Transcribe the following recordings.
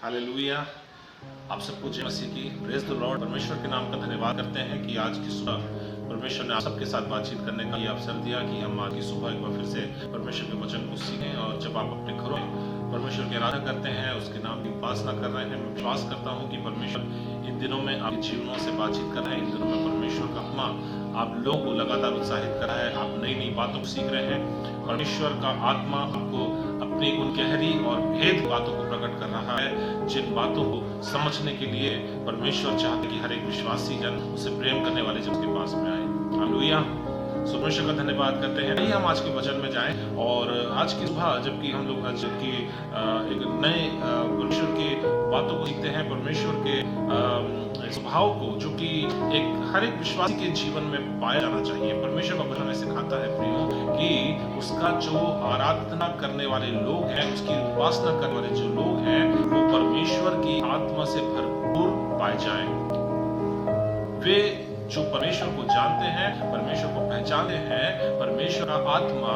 Hallelujah. आप सबको जय मसीह की प्रेज द लॉर्ड। परमेश्वर के नाम का धन्यवाद करते हैं कि आज की सुबह परमेश्वर ने आप सबके साथ बातचीत करने का ये अवसर दिया कि हम आज की सुबह एक बार फिर से परमेश्वर के वचन को सीखें। और जब आप अपने घरों में परमेश्वर की आराधना करते हैं, उसके नाम की उपासना कर रहे हैं, मैं विश्वास करता हूँ कि परमेश्वर इन दिनों में आपके जीवनों से बातचीत कर रहे हैं। इन दिनों में परमेश्वर का आत्मा आप लोगों को लगातार उत्साहित कर रहा है। आप नई नई बातों को सीख रहे हैं। परमेश्वर का आत्मा आपको अपनी उन गहरी और भेद बातों को प्रकट कर रहा है, जिन बातों को समझने के लिए परमेश्वर चाहते कि हर एक विश्वासी जन उसे प्रेम करने वाले जन के पास में आए। हालेलुया। परमेश्वर का धन्यवाद करते हैं। हम आज के वचन में जाएं और आज की सुबह जबकि हम लोग आज की एक नए परमेश्वर के बातों को सीखते हैं, परमेश्वर के स्वभाव को जो कि एक हर एक विश्वासी के जीवन में पाया जाना चाहिए। परमेश्वर का वचन ऐसे सिखाता है प्रियो कि उसका जो आराधना करने वाले लोग हैं, उसकी उपासना करने वाले जो लोग हैं, वो परमेश्वर की आत्मा से भरपूर पाए जाएं। वे जो परमेश्वर को जानते हैं, परमेश्वर को पहचानते हैं, परमेश्वर का आत्मा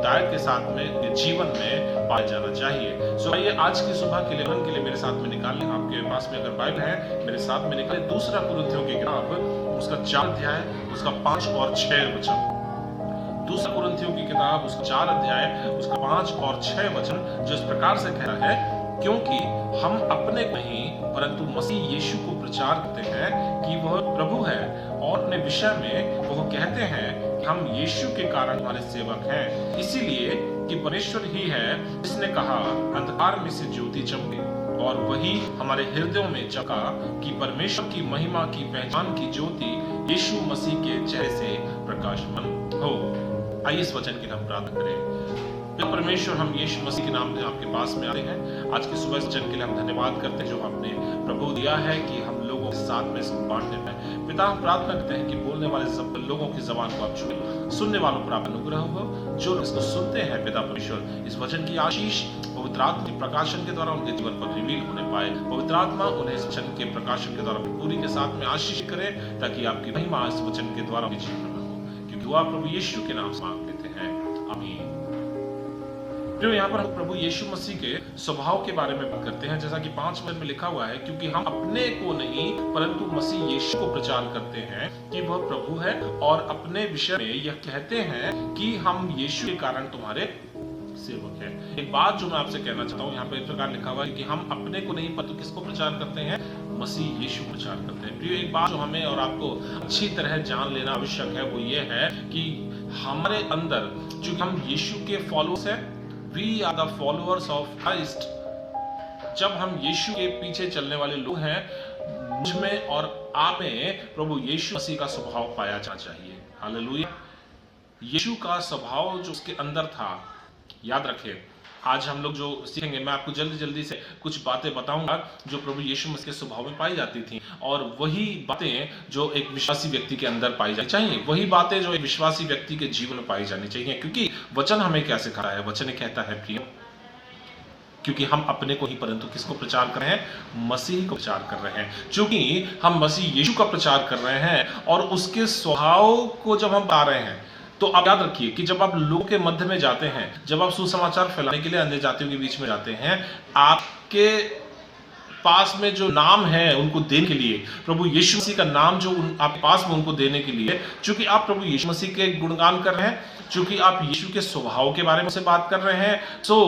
दायित्व के साथ में जीवन में पाया जाना चाहिए। सो आइए आज की सुबह के लिए मेरे साथ में निकालें। आपके पास में अगर बाइबल है, मेरे साथ में निकालें दूसरा कुरिन्थियों की किताब, उसका 4 अध्याय, उसका 5 और 6 वचन। दूसरा कुरिन्थियों की किताब, उसका 4 अध्याय, उसका 5 और 6 वचन, जो इस प्रकार से कह रहा है, क्योंकि हम अपने नहीं परंतु मसीह यीशु को प्रचार करते हैं कि वह प्रभु है, और अपने विषय में वो कहते हैं कि हम यीशु के कारण हमारे सेवक हैं। इसीलिए कि परमेश्वर ही है जिसने कहा अंधकार में से ज्योति चमके, और वही हमारे हृदयों में चमका कि परमेश्वर की महिमा की पहचान की ज्योति यीशु मसीह के चेहरे से प्रकाशमान हो। आइए इस वचन की हम प्रार्थना करें। परमेश्वर, हम यीशु मसीह के नाम से आपके पास में आते हैं। आज की सुबह इस वचन के लिए हम धन्यवाद करते हैं जो आपने प्रभु दिया है कि हम लोगों के साथ में इसको बांटने में। पिता, हम प्रार्थना करते हैं कि बोलने वाले सब लोगों की जबान को आप छुए, सुनने वालों पर आप अनुग्रह हो। जो इसको सुनते हैं पिता परमेश्वर, इस वचन की आशीष पवित्र आत्मा के प्रकाशन के द्वारा उनके जीवन पर रिवील होने पाए। पवित्र आत्मा उन्हें इस वचन के प्रकाशन के द्वारा पूरी के साथ में आशीष करे, ताकि आपकी महिमा इस वचन के द्वारा उनके जीवन में हो, क्योंकि वो आप प्रभु यीशु के नाम से मांग लेते हैं। आमीन। जो यहाँ पर हम प्रभु यीशु मसीह के स्वभाव के बारे में बात करते हैं, जैसा कि 5 वचन में लिखा हुआ है, क्योंकि हम अपने को नहीं परंतु मसीह यीशु को प्रचार करते हैं कि वह प्रभु है, और अपने विषय में यह कहते हैं कि हम यीशु के कारण तुम्हारे सेवक हैं। एक बात जो मैं आपसे कहना चाहता हूँ, यहाँ पर इस प्रकार लिखा हुआ है कि हम अपने को नहीं परंतु किसको प्रचार करते हैं? मसीह यीशु को प्रचार करते हैं। प्रिय, एक बात जो हमें और आपको अच्छी तरह जान लेना आवश्यक है, वो ये है कि हमारे अंदर जो हम यीशु के फॉलोअर्स हैं, We are the followers of Christ। जब हम यीशु के पीछे चलने वाले लोग हैं, मुझ में और आप में प्रभु यीशु मसीह का स्वभाव पाया जाना चाहिए। हालेलुया। यीशु का स्वभाव जो उसके अंदर था, याद रखें, आज हम लोग जो सीखेंगे, मैं आपको जल्दी से कुछ बातें बताऊंगा जो प्रभु यीशु मसीह के स्वभाव में पाई जाती थी, और वही बातें जो एक विश्वासी व्यक्ति के अंदर पाई जानी चाहिए, वही बातें जो एक विश्वासी व्यक्ति के जीवन में पाई जानी चाहिए। क्योंकि वचन हमें क्या सिखाता है? वचन कहता है प्रियो, क्योंकि हम अपने को ही परंतु किसको प्रचार कर रहे हैं? मसीह को प्रचार कर रहे हैं। क्योंकि हम मसीह यीशु का प्रचार कर रहे हैं और उसके स्वभाव को जब हम बता रहे हैं, तो आप याद रखिए कि जब आप लोगों के मध्य में जाते हैं, जब आप सुसमाचार फैलाने के लिए अन्य जातियों के बीच में जाते हैं, आपके पास में जो नाम है उनको देने के लिए, प्रभु यीशु मसीह का नाम जो आपके पास में उनको देने के लिए, चूंकि आप प्रभु यीशु मसीह के गुणगान कर रहे हैं, चूंकि आप यीशु के स्वभाव के बारे में से बात कर रहे हैं, तो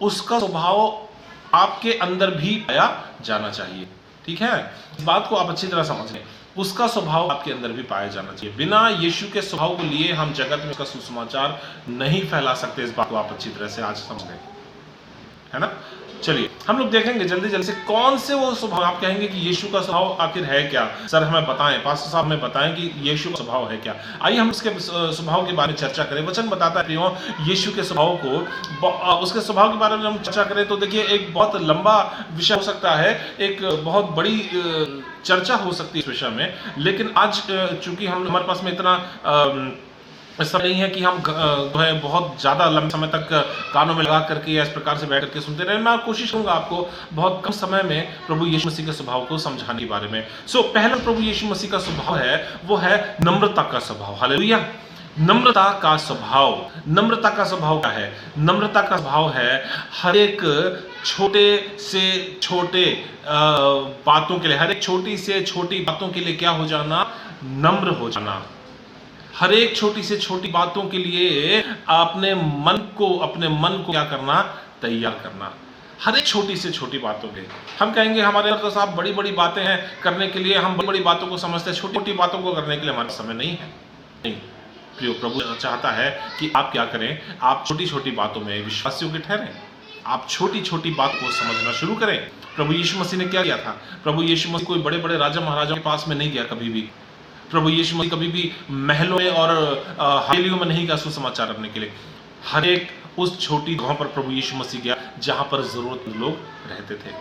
उसका स्वभाव आपके अंदर भी पाया जाना चाहिए। ठीक है, इस बात को आप अच्छी तरह समझ लें। उसका स्वभाव आपके अंदर भी पाया जाना चाहिए। बिना यीशु के स्वभाव को लिए हम जगत में उसका सुसमाचार नहीं फैला सकते। इस बात को आप अच्छी तरह से आज समझ लें, है ना। चलिए हम लोग देखेंगे जल्दी से कौन से वो स्वभाव। आप कहेंगे कि यीशु का स्वभाव आखिर है क्या? सर हमें बताएं, पास्टर साहब हमें बताएं कि यीशु का स्वभाव है क्या। आइए हम उसके स्वभाव के बारे में चर्चा करें। वचन बताता है प्रियो, यीशु के स्वभाव को, उसके स्वभाव के बारे में हम चर्चा करें तो देखिए, एक बहुत लंबा विषय हो सकता है, एक बहुत बड़ी चर्चा हो सकती है इस विषय में। लेकिन आज चूंकि हमारे पास में इतना ऐसा नहीं है कि हम बहुत ज़्यादा लंबे समय तक कानों में लगा करके या इस प्रकार से बैठ करके सुनते रहे। मैं कोशिश करूंगा आपको बहुत कम समय में प्रभु यीशु मसीह के स्वभाव को समझाने के बारे में। पहला प्रभु यीशु मसीह का स्वभाव है, वो है नम्रता का स्वभाव। हालेलुया। नम्रता का स्वभाव, नम्रता का स्वभाव क्या है? नम्रता का स्वभाव है हर एक छोटे से छोटे बातों के लिए, हर एक छोटी से छोटी बातों के लिए क्या हो जाना? नम्र हो जाना। हर एक छोटी से छोटी बातों के लिए अपने मन को क्या करना? तैयार करना। हर एक छोटी से छोटी बातों के हम कहेंगे हमारे अंदर तो साहब बड़ी बड़ी बातें हैं करने के लिए, हम बड़ी बड़ी बातों को समझते हैं, छोटी छोटी बातों को करने के लिए हमारा समय नहीं है। नहीं, प्रियो, प्रभु चाहता है कि आप क्या करें? आप छोटी छोटी बातों में विश्वासियों के ठहरें। आप छोटी छोटी बात को समझना शुरू करें। प्रभु यीशु मसीह ने क्या किया था? प्रभु यीशु मसीह कोई बड़े बड़े राजा महाराजाओं के पास में नहीं गया कभी भी। प्रभु यीशु मसीह कभी भी महलों में और हवेलियों में नहीं गया सुसमाचार रखने के लिए। हर एक उस छोटी जगह पर प्रभु यीशु मसीह गया जहां पर जरूरतमंद लोग रहते थे।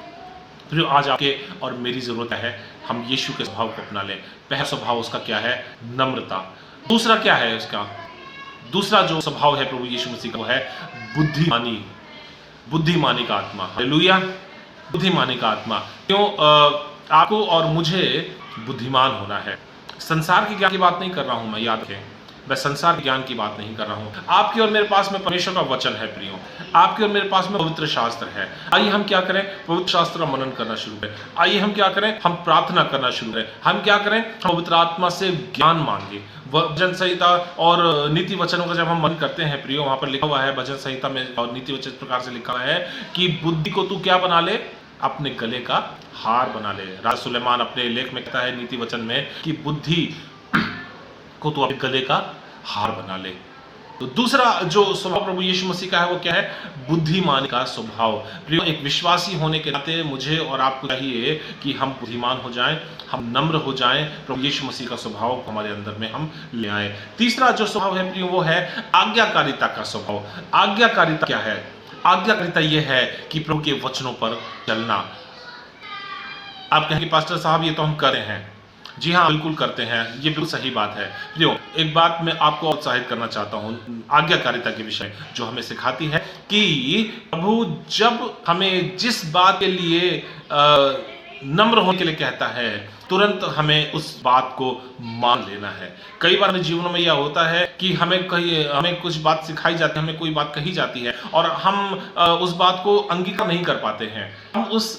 फिर आज आपके और मेरी जरूरत है हम यीशु के स्वभाव को अपना लें। पहला स्वभाव उसका क्या है? नम्रता। दूसरा क्या है उसका? दूसरा जो स्वभाव है प्रभु यीशु मसीह का वो है बुद्धिमानी। बुद्धिमानी का आत्मा। हालेलुया। बुद्धिमानी का आत्मा। क्यों? आपको और मुझे बुद्धिमान होना है। संसार के ज्ञान की बात नहीं कर रहा हूं मैं, याद रखें, मैं संसार के ज्ञान की बात नहीं कर रहा हूं। आपके और मेरे पास में परमेश्वर का वचन है प्रियो। आपके और मेरे पास में पवित्र शास्त्र है। आइए हम क्या करें? पवित्र शास्त्र का मनन करना शुरू करें। आइए हम क्या करें? हम प्रार्थना करना शुरू करें। हम क्या करें? हम पवित्र आत्मा से ज्ञान मांगे। भजन संहिता और नीति वचनों का जब हम मन करते हैं प्रियो, वहां पर लिखा हुआ है भजन संहिता में और नीति वचन इस प्रकार से लिखा हुआ है कि बुद्धि को तू क्या बना ले? अपने गले का हार बना ले। राजा सुलेमान अपने लेख में कहता है नीति वचन में कि बुद्धि को तू अपने गले का हार बना ले। तो दूसरा जो स्वभाव प्रभु यीशु मसीह का है वो क्या है? बुद्धिमान का स्वभाव। प्रियो, एक विश्वासी होने के नाते मुझे और आपको चाहिए कि हम बुद्धिमान हो जाएं, हम नम्र हो जाएं, प्रभु यीशु मसीह का स्वभाव हमारे अंदर में हम ले आए। तीसरा जो स्वभाव है प्रियो वो है आज्ञाकारिता का स्वभाव। आज्ञाकारिता क्या है? आज्ञाकारिता यह है कि प्रभु के वचनों पर चलना। आप कहेंगे पास्टर साहब ये तो हम कर रहे हैं। जी हाँ, बिल्कुल करते हैं, ये बिल्कुल सही बात है। प्रियो, एक बात मैं आपको उत्साहित करना चाहता हूँ आज्ञाकारिता के विषय, जो हमें सिखाती है कि प्रभु जब हमें जिस बात के लिए नम्र होने के लिए कहता है, तुरंत हमें उस बात को मान लेना है। कई बार हमारे जीवन में यह होता है कि हमें कुछ बात सिखाई जाती है, हमें कोई बात कही जाती है और हम उस बात को अंगीकार नहीं कर पाते हैं। हम उस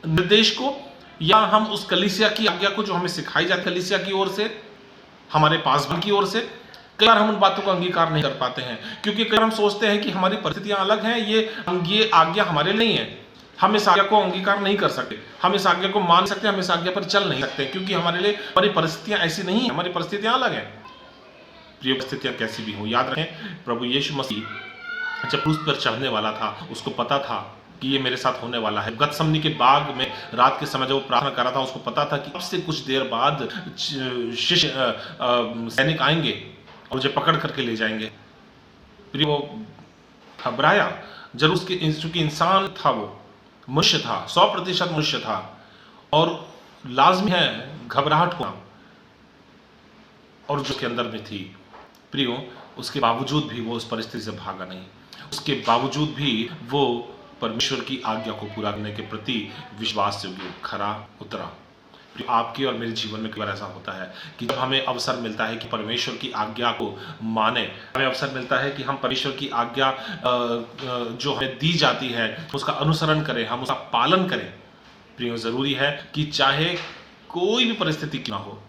निर्देश को या हम उस कलीसिया की आज्ञा को जो हमें सिखाई जाती है कलीसिया की ओर से, हमारे पासवान की ओर से, कई बार हम उन बातों का अंगीकार नहीं कर पाते हैं क्योंकि कई बार हम सोचते हैं कि हमारी परिस्थितियां अलग हैं, ये आज्ञा हमारे लिए नहीं है, हम इस आज्ञा को अंगीकार नहीं कर सकते, हम इस आज्ञा को मान सकते, हम इस आज्ञा पर चल नहीं सकते क्योंकि हमारे लिए हमारी परिस्थितियां ऐसी नहीं है, हमारी परिस्थितियां अलग हैं। प्रिय, परिस्थितियां कैसी भी हो, याद रखें प्रभु यीशु मसीह जब क्रूस पर चढ़ने वाला था उसको पता था कि ये मेरे साथ होने वाला है। गतसमनी के बाग में रात के समय जब वो प्रार्थना कर रहा था उसको पता था कि अब से कुछ देर बाद शिष्य सैनिक आएंगे और मुझे पकड़ करके ले जाएंगे। फिर वो घबराया जरूर, चूंकि इंसान था, वो मनुष्य था, 100% मनुष्य था और लाजमी है घबराहट होना, और जो उसके अंदर में थी प्रियो, उसके बावजूद भी वो उस परिस्थिति से भागा नहीं। उसके बावजूद भी वो परमेश्वर की आज्ञा को पूरा करने के प्रति विश्वास योग्य खरा उतरा। आपके और मेरे जीवन में कई बार ऐसा होता है कि जब हमें अवसर मिलता है कि परमेश्वर की आज्ञा को माने, हमें अवसर मिलता है कि हम परमेश्वर की आज्ञा जो हमें दी जाती है उसका अनुसरण करें, हम उसका पालन करें। प्रियो, जरूरी है कि चाहे कोई भी परिस्थिति क्यों ना हो,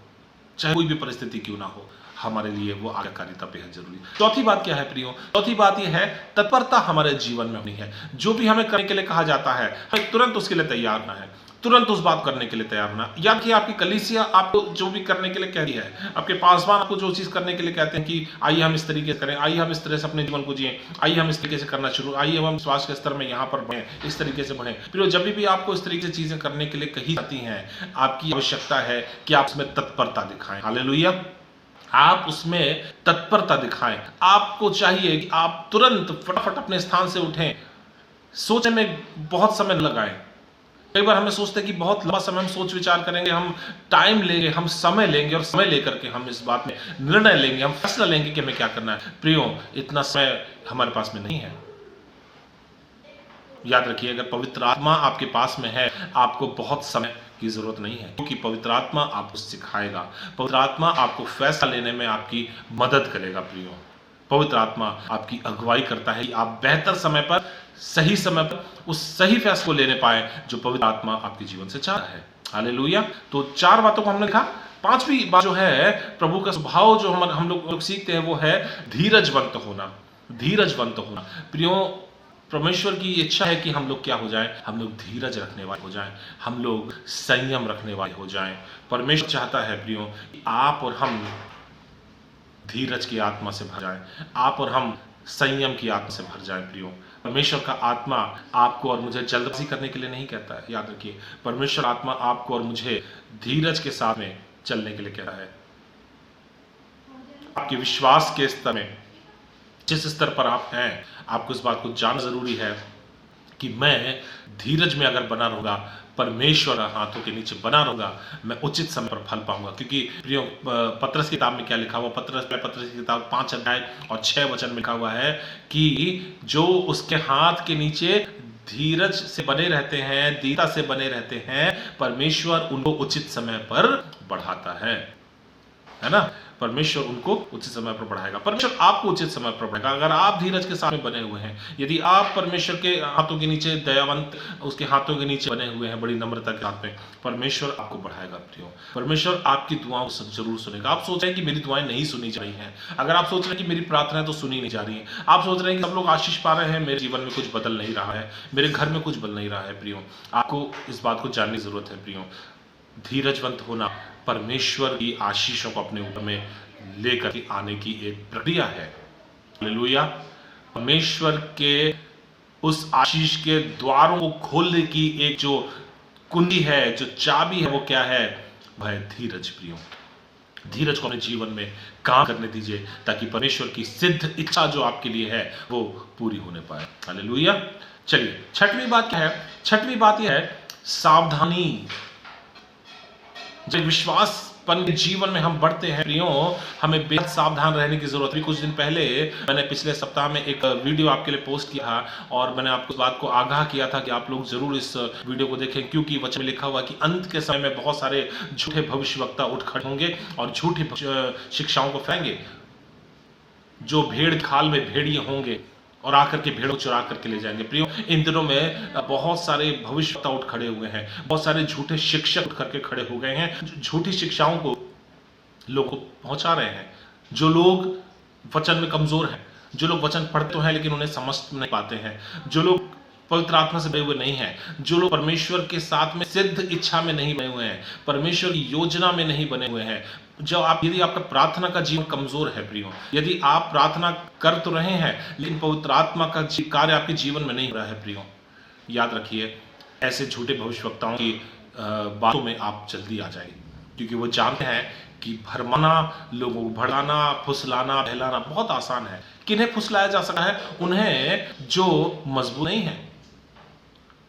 चाहे कोई भी परिस्थिति क्यों ना हो, हमारे लिए वो आज्ञाकारिता बेहद जरूरी है। चौथी बात क्या है प्रियो? चौथी बात ये है तत्परता हमारे जीवन में होनी है। जो भी हमें करने के लिए कहा जाता है हमें तुरंत उसके लिए तैयार ना है, तुरंत उस बात करने के लिए तैयार ना। याद कि आपकी कलीसिया आपको जो भी करने के लिए कह रही है, आपके पासवान आपको जो चीज करने के लिए कहते हैं कि आइए हम इस तरीके से करें, आइए हम इस तरह से अपने जीवन को जिए, आइए हम इस तरीके से करना शुरू, आइए हम विश्वास के स्तर में यहाँ पर बढ़ें, इस तरीके से बढ़ें। फिर जब भी आपको इस तरीके से चीजें करने के लिए कही जाती हैं, आपकी आवश्यकता है कि आप उसमें तत्परता दिखाएं। हालेलुया, आप उसमें तत्परता दिखाएं। आपको चाहिए कि आप तुरंत फटाफट अपने स्थान से उठें, सोचने में बहुत समय लगाएं। कई बार हमें सोचते हैं कि बहुत लंबा समय हम सोच विचार करेंगे, हम टाइम लेंगे, हम समय लेंगे और समय लेकर के हम इस बात में निर्णय लेंगे, हम फैसला लेंगे कि हमें क्या करना है। प्रियो, इतना समय हमारे पास में नहीं है। याद रखिए, अगर पवित्र आत्मा आपके पास में है, आपको बहुत समय की जरूरत नहीं है, क्योंकि पवित्र आत्मा आपको सिखाएगा, पवित्र आत्मा आपको फैसला लेने में आपकी मदद करेगा प्रियो। पवित्र आत्मा आपकी अगुवाई करता है कि आप बेहतर समय पर, सही समय पर उस सही फैसले को लेने पाए जो पवित्र आत्मा आपके जीवन से चाह रहा है। हालेलुया। तो 4 बातों को हमने देखा। 5वीं बात जो है, प्रभु का स्वभाव जो हम लोग सीखते हैं वो है धीरजवंत होना। धीरजवंत होना प्रियो, परमेश्वर की इच्छा है कि हम लोग क्या हो जाएं, हम लोग धीरज रखने वाले हो जाएं, हम लोग संयम रखने वाले हो जाएं। परमेश्वर चाहता है प्रियो कि आप और हम धीरज की आत्मा से भर जाएं, आप और हम संयम की आत्मा से भर जाएं प्रियो। परमेश्वर का आत्मा आपको और मुझे जल्दबाजी करने के लिए नहीं कहता है, याद रखिए। परमेश्वर आत्मा आपको और मुझे धीरज के साथ में चलने के लिए कहता है। आपके विश्वास के स्तर में, जिस स्तर पर आप हैं, आपको इस बात को जानना जरूरी है कि मैं धीरज में अगर बना रहूंगा, परमेश्वर हाथों के नीचे बना रहूंगा, मैं उचित समय पर फल पाऊंगा। क्योंकि प्रियो, पत्रस की किताब में क्या लिखा हुआ, पत्रस की किताब 5 अध्याय और 6 वचन में लिखा हुआ है कि जो उसके हाथ के नीचे धीरज से बने रहते हैं, दीनता से बने रहते हैं, परमेश्वर उनको उचित समय पर बढ़ाता है ना। परमेश्वर उनको उचित समय पर बढ़ाएगा, परमेश्वर आपको उचित समय पर बढ़ाएगा अगर आप धीरज के साथ में बने हुए हैं। यदि आप परमेश्वर के हाथों के नीचे, दयावंत उसके हाथों के नीचे बने हुए हैं, बड़ी नम्रता के साथ में, परमेश्वर आपको बढ़ाएगा प्रियो। परमेश्वर आपकी दुआओं को जरूर सुनेगा। आप सोच रहे हैं कि मेरी दुआएं नहीं सुनी जा रही हैं, अगर आप सोच रहे हैं कि मेरी प्रार्थनाएं तो सुनी नहीं जा रही हैं, आप सोच रहे हैं कि सब लोग आशीष पा रहे हैं, मेरे जीवन में कुछ बदल नहीं रहा है, मेरे घर में कुछ बदल नहीं रहा है प्रियो, आपको इस बात को जानने की जरूरत है प्रियो। धीरजवंत होना परमेश्वर की आशीषों को अपने ऊपर में लेकर के आने की एक प्रक्रिया है। हालेलुया। परमेश्वर के उस आशीष के द्वारों को खोलने की एक जो कुंडी है, जो चाबी है, वो क्या है? वह है धीरज प्रियो। धीरज को अपने जीवन में काम करने दीजिए ताकि परमेश्वर की सिद्ध इच्छा जो आपके लिए है वो पूरी होने पाए। हालेलुया। चलिए, 6वीं बात क्या है? 6वीं बात यह है सावधानी। जब विश्वासपन के जीवन में हम बढ़ते हैं प्रियो, हमें बेहद सावधान रहने की जरूरत है। कुछ दिन पहले मैंने पिछले सप्ताह में एक वीडियो आपके लिए पोस्ट किया और मैंने आपको इस बात को आगाह किया था कि आप लोग जरूर इस वीडियो को देखें, क्योंकि वचन में लिखा हुआ कि अंत के समय में बहुत सारे झूठे भविष्यवक्ता उठ खड़े होंगे और झूठी शिक्षाओं को फैलाएंगे। जो भेड़ खाल में भेड़िए होंगे और आकर के भेड़ों चुरा करके ले जाएंगे। प्रियो, इन दिनों में बहुत सारे भविष्यवक्ता उठ खड़े हुए हैं, बहुत सारे झूठे शिक्षक उठ करके खड़े हो गए हैं, झूठी शिक्षाओं को लोगों को पहुंचा रहे हैं। जो लोग वचन में कमजोर हैं, जो लोग वचन पढ़ते तो हैं लेकिन उन्हें समझ नहीं पाते हैं, जो लोग पवित्र आत्मा से बने हुए नहीं हैं, जो लोग परमेश्वर के साथ में सिद्ध इच्छा में नहीं बने हुए हैं, परमेश्वर की योजना में नहीं बने हुए हैं, यदि आपका प्रार्थना का जीवन कमजोर है प्रियो, यदि आप प्रार्थना कर तो रहे हैं लेकिन पवित्र आत्मा का कार्य आपके जीवन में नहीं हो रहा है प्रियो, याद रखिए ऐसे झूठे भविष्यवक्ताओं की बातों में आप जल्दी आ जाइए, क्योंकि वो जानते हैं कि भरमाना, लोगों को भड़काना, फुसलाना, बहलाना बहुत आसान है। किन्हें फुसलाया जा सकता है? उन्हें जो मजबूत नहीं है,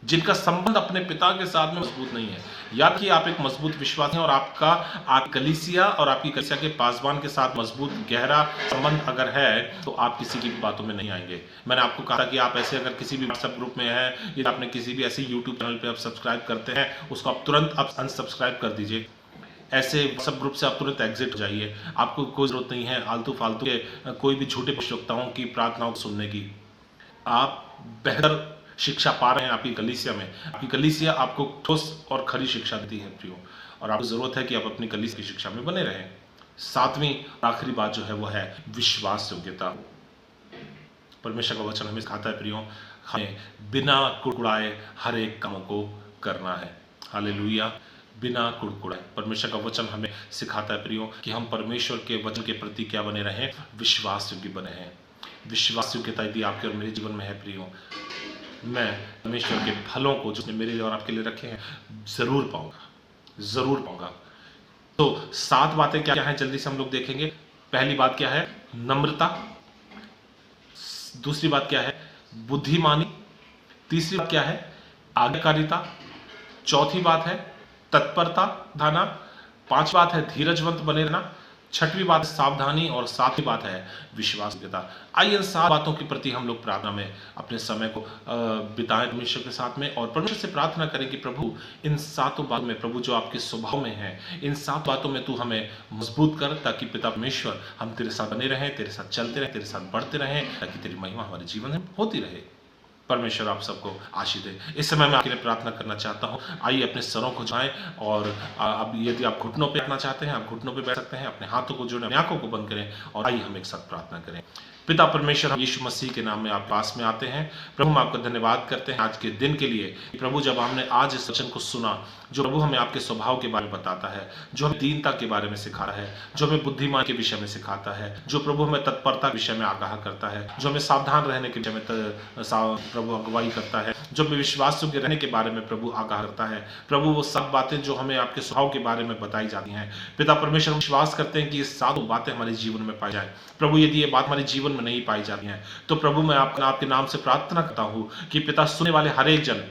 जिनका संबंध अपने पिता के साथ में मजबूत नहीं है। याद कि आप एक मजबूत विश्वासी हैं और आप कलीसिया और आपकी कलीसिया के पासवान के साथ मजबूत गहरा संबंध अगर है तो आप किसी की भी बातों में नहीं आएंगे। मैंने आपको कहा कि आप ऐसे अगर किसी भी व्हाट्सएप ग्रुप में हैं या आपने किसी भी ऐसे यूट्यूब चैनल पे आप सब्सक्राइब करते हैं, उसको आप तुरंत अनसब्सक्राइब कर दीजिए। ऐसे सब ग्रुप से आप तुरंत एग्जिट हो जाइए। आपको कोई जरूरत नहीं है आलतू फालतू के कोई भी झूठे भविष्यवक्ताओं की प्रार्थनाओं को सुनने की। आप बेहतर शिक्षा पा रहे हैं आपकी कलीसिया में, आपकी कलीसिया आपको ठोस और खरी शिक्षा देती है प्रियो, और आपको जरूरत है कि आप अपनी कलीसिया की शिक्षा में बने रहें। 7वीं आखिरी बात जो है वो है विश्वास योग्यता। परमेश्वर का वचन हमें सिखाता है प्रियो, हमें बिना कुड़कुड़ाए हर एक काम को करना है। हालेलुया। बिना कुड़कुड़ाए परमेश्वर का वचन हमें सिखाता है प्रियो कि हम परमेश्वर के वचन के प्रति क्या बने रहें? विश्वास योग्य बने हैं। विश्वास योग्यता यदि आपके और मेरे जीवन में है प्रियो, मैं परमेश्वर के फलों को जो मेरे लिए और आपके लिए रखे हैं जरूर पाऊंगा। तो 7 बातें क्या हैं जल्दी से हम लोग देखेंगे। पहली बात क्या है? नम्रता। दूसरी बात क्या है? बुद्धिमानी। तीसरी बात क्या है? आज्ञाकारिता। चौथी बात है तत्परता दिखाना। 5 बात है धीरजवंत बने रहना। छठवीं बात सावधानी और सातवीं बात है विश्वासयोग्यता। आइए इन 7 बातों के प्रति हम लोग प्रार्थना में अपने समय को बिताएं परमेश्वर के साथ में, और परमेश्वर से प्रार्थना करें कि प्रभु इन 7 बातों में, प्रभु जो आपके स्वभाव में है, इन 7 बातों में तू हमें मजबूत कर, ताकि पिता परमेश्वर हम तेरे साथ बने रहें, तेरे साथ चलते रहें, तेरे साथ बढ़ते रहें, ताकि तेरी महिमा हमारे जीवन में होती रहे। परमेश्वर आप सबको आशीष दे। इस समय मैं आपके लिए प्रार्थना करना चाहता हूँ। आइए अपने सरों को झुकाएं, और अब यदि आप घुटनों पे बैठना चाहते हैं, आप घुटनों पे बैठ सकते हैं, अपने हाथों को जोड़ें, अपनी आंखों को बंद करें, और आइए हम एक साथ प्रार्थना करें। पिता परमेश्वर, हम यीशु मसीह के नाम में आप पास में आते हैं। प्रभु हम आपका धन्यवाद करते हैं आज के दिन के लिए। प्रभु जब हमने आज इस वचन को सुना, जो प्रभु हमें आपके स्वभाव के बारे में बताता है, जो हमें दीनता के बारे में सिखाता है, जो हमें बुद्धिमान के विषय में सिखाता है, जो प्रभु हमें तत्परता के विषय में आगाह करता है, जो हमें सावधान रहने के विषय में प्रभु अगुवाई करता है, जो हमें विश्वास योग्य रहने के बारे में प्रभु आगाह करता है। प्रभु वो सब बातें जो हमें आपके स्वभाव के बारे में बताई जाती हैं, पिता परमेश्वर हम विश्वास करते हैं कि ये 7 बातें हमारे जीवन में पाई जाए। प्रभु यदि ये बात हमारे जीवन में नहीं पाई जाती हैं, तो प्रभु मैं आपके नाम से प्रार्थना करता हूँ कि पिता सुनने वाले हर एक जन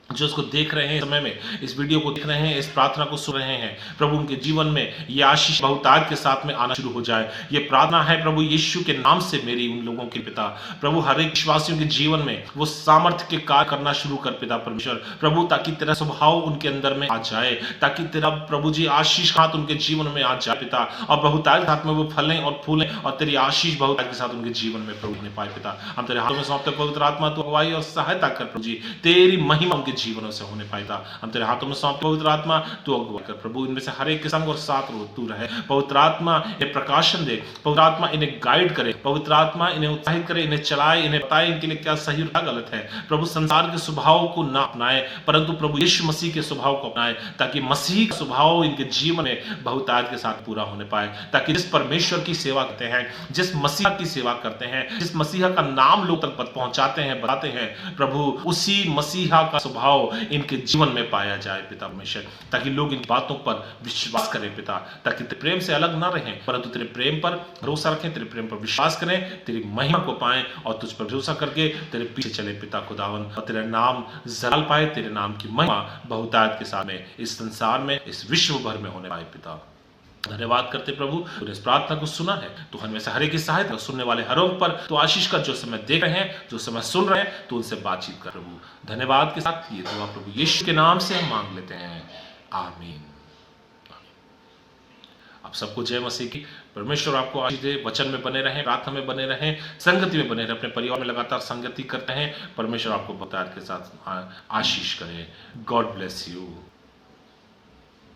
जो इसको देख रहे हैं, समय में इस वीडियो को देख रहे हैं, इस प्रार्थना को सुन रहे हैं, प्रभु उनके जीवन में ये आशीष बहुतायत के साथ में आना शुरू हो जाए। ये प्रार्थना है प्रभु यीशु के नाम से मेरी उन लोगों के पिता। प्रभु हर एक विश्वासियों के जीवन में वो सामर्थ्य के कार्य करना शुरू कर पिता परमेश्वर प्रभु, ताकि तेरा स्वभाव उनके अंदर में आ जाए, ताकि तेरा प्रभु जी आशीष हाथ उनके जीवन में आ जाए पिता, और बहुतायत के साथ में वो फलें और फूलें, और तेरी आशीष बहुतायत के साथ उनके जीवन में प्रभु ने पाए पिता। हम तेरे हाथों में सौंपते पवित्र आत्मा तू अगुवाई और सहायता कर प्रभु जी, तेरी महिमा उनके जीवनों से होने पाएगा। हम तेरे हाथों में सौंपते पवित्र आत्मा तू अगुवाई कर प्रभु, इनमें से हर एक के संग और साथ तू रहे। पवित्र आत्मा ये प्रकाशन दे, पवित्र आत्मा इन्हें गाइड करे, पवित्र आत्मा इन्हें उत्साहित करे, इन्हें चलाए, इन्हें बताए इनके लिए क्या सही और क्या गलत है। प्रभु संसार के स्वभाव को ना अपनाए, परंतु प्रभु यीशु मसीह के स्वभाव को अपनाए, ताकि मसीह का स्वभाव इनके जीवन में बहुतायत के साथ पूरा होने पाए, ताकि जिस परमेश्वर की सेवा करते हैं, जिस मसीहा की सेवा करते हैं, जिस मसीहा का नाम लोग तक पहुंचाते हैं, बताते हैं, प्रभु उसी मसीहा का स्वभाव इनके जीवन में पाया जाए पिता परमेश्वर, ताकि लोग इन बातों पर विश्वास करें पिता, ताकि तेरे प्रेम से अलग ना रहें, परंतु तेरे प्रेम पर भरोसा रखें, तेरे प्रेम पर विश्वास करें, तेरी महिमा को पाएं, और तुझ पर भरोसा करके तेरे पीछे चले पिता खुदावन, और तेरा नाम जलाल पाए, तेरे नाम की महिमा बहुतायत के साथ में इस संसार में, इस विश्व भर में होने पाए पिता। धन्यवाद करते प्रभु, तूने इस प्रार्थना को सुना है, तो हमें से हर एक की सहायता, सुनने वाले हरों पर तो आशीष का, जो समय देख रहे हैं, जो समय सुन रहे हैं, तो उनसे बातचीत कर प्रभु। धन्यवाद के साथ ये दुआ प्रभु यीशु के नाम से हम मांग लेते हैं, आमीन। आप सबको जय मसीह की। परमेश्वर आपको आशीष दे, वचन में बने रहें, प्रार्थना में बने रहें, संगति में बने रहें, अपने परिवार में लगातार संगति करते हैं। परमेश्वर आपको बहुतायत के साथ आशीष करे। God bless you.